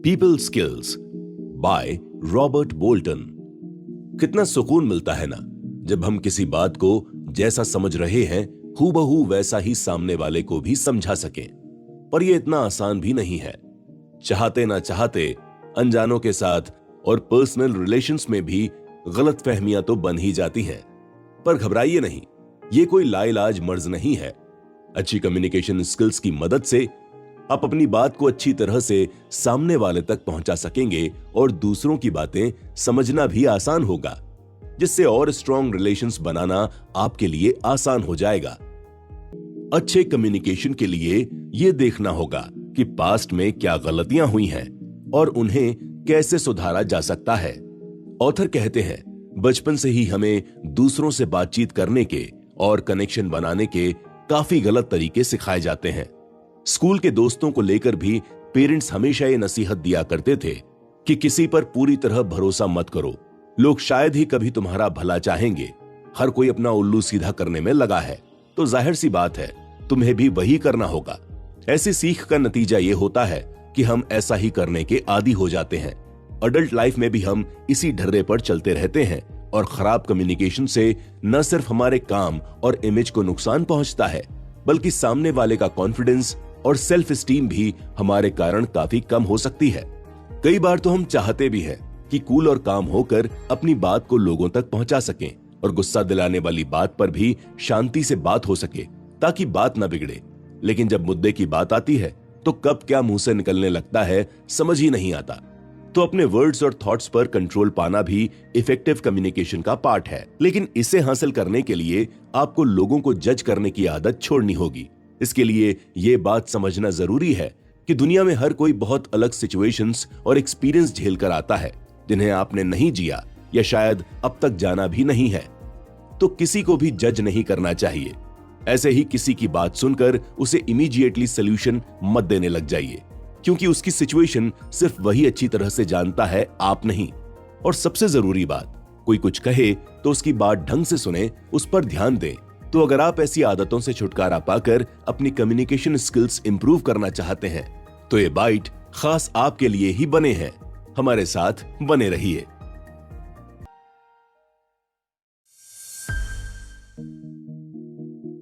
People skills by Robert Bolton. कितना सुकून मिलता है ना जब हम किसी बात को जैसा समझ रहे हैं हूबहू वैसा ही सामने वाले को भी समझा सकें। पर यह इतना आसान भी नहीं है। चाहते ना चाहते अनजानों के साथ और पर्सनल रिलेशंस में भी गलतफहमियां तो बन ही जाती हैं। पर घबराइए नहीं, ये कोई लाइलाज मर्ज नहीं है। अच्छी कम्युनिकेशन स्किल्स की मदद से आप अपनी बात को अच्छी तरह से सामने वाले तक पहुंचा सकेंगे और दूसरों की बातें समझना भी आसान होगा, जिससे और स्ट्रॉन्ग रिलेशंस बनाना आपके लिए आसान हो जाएगा। अच्छे कम्युनिकेशन के लिए यह देखना होगा कि पास्ट में क्या गलतियां हुई हैं और उन्हें कैसे सुधारा जा सकता है। ऑथर कहते हैं, बचपन से ही हमें दूसरों से बातचीत करने के और कनेक्शन बनाने के काफी गलत तरीके सिखाए जाते हैं। स्कूल के दोस्तों को लेकर भी पेरेंट्स हमेशा ये नसीहत दिया करते थे कि किसी पर पूरी तरह भरोसा मत करो, लोग शायद ही कभी तुम्हारा भला चाहेंगे। हर कोई अपना उल्लू सीधा करने में लगा है, तो जाहिर सी बात है तुम्हें भी वही करना होगा। ऐसी सीख का नतीजा ये होता है कि हम ऐसा ही करने के आदी हो जाते हैं। अडल्ट लाइफ में भी हम इसी ढर्रे पर चलते रहते हैं और खराब कम्युनिकेशन से न सिर्फ हमारे काम और इमेज को नुकसान पहुंचता है, बल्कि सामने वाले का कॉन्फिडेंस और सेल्फ स्टीम भी हमारे कारण काफी कम हो सकती है। कई बार तो हम चाहते भी हैं कि कूल और काम होकर अपनी बात को लोगों तक पहुंचा सकें और गुस्सा दिलाने वाली बात पर भी शांति से बात हो सके ताकि बात न बिगड़े। लेकिन जब मुद्दे की बात आती है तो कब क्या मुंह से निकलने लगता है समझ ही नहीं आता। तो अपने वर्ड्स और थॉट्स पर कंट्रोल पाना भी इफेक्टिव कम्युनिकेशन का पार्ट है। लेकिन इसे हासिल करने के लिए आपको लोगों को जज करने की आदत छोड़नी होगी। इसके लिए ये बात समझना जरूरी है कि दुनिया में हर कोई बहुत अलग सिचुएशंस और एक्सपीरियंस झेल कर आता है, जिन्हें आपने नहीं जिया या शायद अब तक जाना भी नहीं है। तो किसी को भी जज नहीं करना चाहिए। ऐसे ही किसी की बात सुनकर उसे इमीडिएटली सोल्यूशन मत देने लग जाइए, क्योंकि उसकी सिचुएशन सिर्फ वही अच्छी तरह से जानता है, आप नहीं। और सबसे जरूरी बात, कोई कुछ कहे तो उसकी बात ढंग से सुने, उस पर ध्यान दें। तो अगर आप ऐसी आदतों से छुटकारा पाकर अपनी कम्युनिकेशन स्किल्स इंप्रूव करना चाहते हैं तो ये बाइट खास आपके लिए ही बने हैं। हमारे साथ बने रहिए।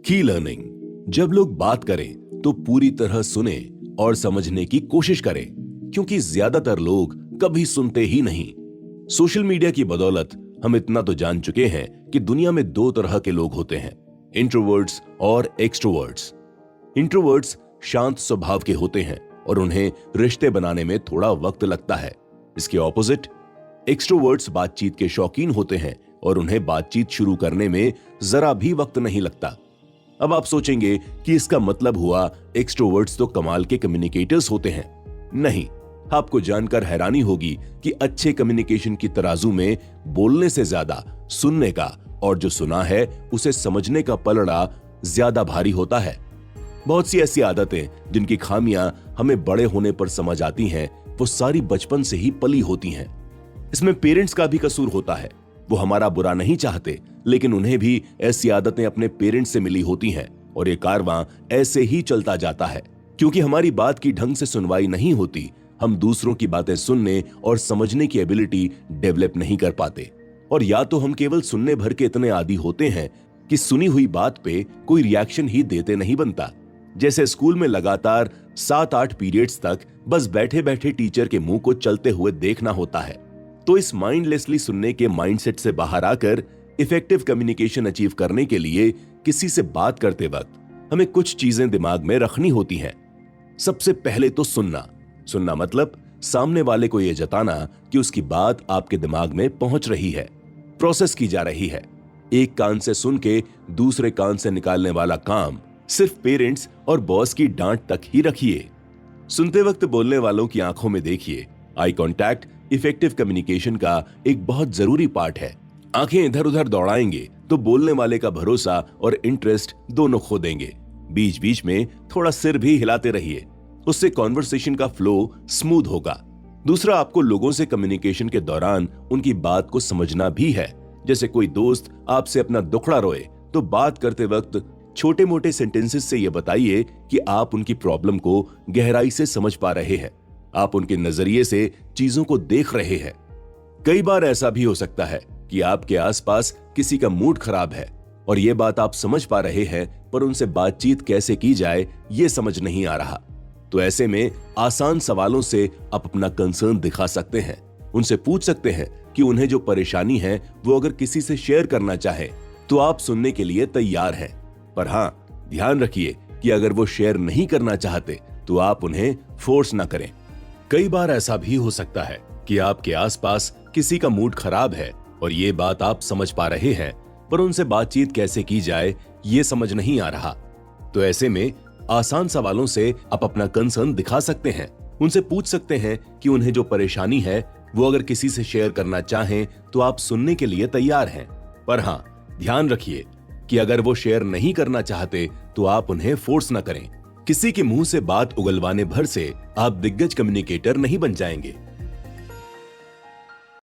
की लर्निंग, जब लोग बात करें तो पूरी तरह सुने और समझने की कोशिश करें, क्योंकि ज्यादातर लोग कभी सुनते ही नहीं। सोशल मीडिया की बदौलत हम इतना तो जान चुके हैं कि दुनिया में दो तरह के लोग होते हैं, इंट्रोवर्ट्स और एक्सट्रोवर्ट्स। इंट्रोवर्ट्स शांत स्वभाव के होते हैं और उन्हें रिश्ते बनाने में थोड़ा वक्त लगता है। इसके ऑपोजिट एक्सट्रोवर्ट्स बातचीत के शौकीन होते हैं और उन्हें बातचीत शुरू करने में जरा भी वक्त नहीं लगता। अब आप सोचेंगे कि इसका मतलब हुआ एक्सट्रोवर्ट्स तो कमाल के कम्युनिकेटर्स होते हैं। नहीं, आपको जानकर हैरानी होगी कि अच्छे कम्युनिकेशन की तराजू में बोलने से ज्यादा सुनने का और जो सुना है उसे समझने का पलड़ा ज्यादा भारी होता है। बहुत सी ऐसी आदतें जिनकी खामियां हमें बड़े होने पर समझ आती हैं, वो सारी बचपन से ही पली होती हैं। इसमें पेरेंट्स का भी कसूर होता है। वो हमारा बुरा नहीं चाहते, लेकिन उन्हें भी ऐसी आदतें अपने पेरेंट्स से मिली होती हैं और ये कारवां ऐसे ही चलता जाता है। क्योंकि हमारी बात की ढंग से सुनवाई नहीं होती, हम दूसरों की बातें सुनने और समझने की एबिलिटी डेवलप नहीं कर पाते। और या तो हम केवल सुनने भर के इतने आदी होते हैं कि सुनी हुई बात पे कोई रिएक्शन ही देते नहीं बनता। जैसे स्कूल में लगातार 7-8 पीरियड्स तक बस बैठे बैठे टीचर के मुंह को चलते हुए देखना होता है। तो इस माइंडलेसली सुनने के माइंडसेट से बाहर आकर इफेक्टिव कम्युनिकेशन अचीव करने के लिए किसी से बात करते वक्त हमें कुछ चीजें दिमाग में रखनी होती हैं। सबसे पहले तो सुनना मतलब सामने वाले को यह जताना कि उसकी बात आपके दिमाग में पहुंच रही है, प्रोसेस की जा रही है। एक कान से सुन के दूसरे कान से निकालने वाला काम सिर्फ पेरेंट्स और बॉस की डांट तक ही रखिए। सुनते वक्त बोलने वालों की आंखों में देखिए। आई कांटेक्ट इफेक्टिव कम्युनिकेशन का एक बहुत जरूरी पार्ट है। आंखें इधर उधर दौड़ाएंगे तो बोलने वाले का भरोसा और इंटरेस्ट दोनों खो देंगे। बीच बीच में थोड़ा सिर भी हिलाते रहिए, उससे कॉन्वर्सेशन का फ्लो स्मूथ होगा। दूसरा, आपको लोगों से कम्युनिकेशन के दौरान उनकी बात को समझना भी है। जैसे कोई दोस्त आपसे अपना दुखड़ा रोए तो बात करते वक्त छोटे मोटे सेंटेंसेस से यह बताइए कि आप उनकी प्रॉब्लम को गहराई से समझ पा रहे हैं। आप उनके नजरिए से चीजों को देख रहे हैं। कई बार ऐसा भी हो सकता है कि आपके आसपास किसी का मूड खराब है और ये बात आप समझ पा रहे हैं, पर उनसे बातचीत कैसे की जाए ये समझ नहीं आ रहा। तो ऐसे में आसान सवालों से आप अपना कंसर्न दिखा सकते हैं। उनसे पूछ सकते हैं कि उन्हें जो परेशानी है वो अगर किसी से शेयर करना चाहे तो आप सुनने के लिए तैयार हैं। पर हाँ, ध्यान रखिए कि अगर वो शेयर नहीं करना चाहते तो आप उन्हें फोर्स ना करें। कई बार ऐसा भी हो सकता है कि आपके आसपास किसी का मूड खराब है और ये बात आप समझ पा रहे हैं, पर उनसे बातचीत कैसे की जाए ये समझ नहीं आ रहा। तो ऐसे में आसान सवालों से आप अपना कंसर्न दिखा सकते हैं। उनसे पूछ सकते हैं कि उन्हें जो परेशानी है वो अगर किसी से शेयर करना चाहें तो आप सुनने के लिए तैयार हैं। पर हाँ, ध्यान रखिए कि अगर वो शेयर नहीं करना चाहते तो आप उन्हें फोर्स न करें। किसी के मुंह से बात उगलवाने भर से आप दिग्गज कम्युनिकेटर नहीं बन जाएंगे।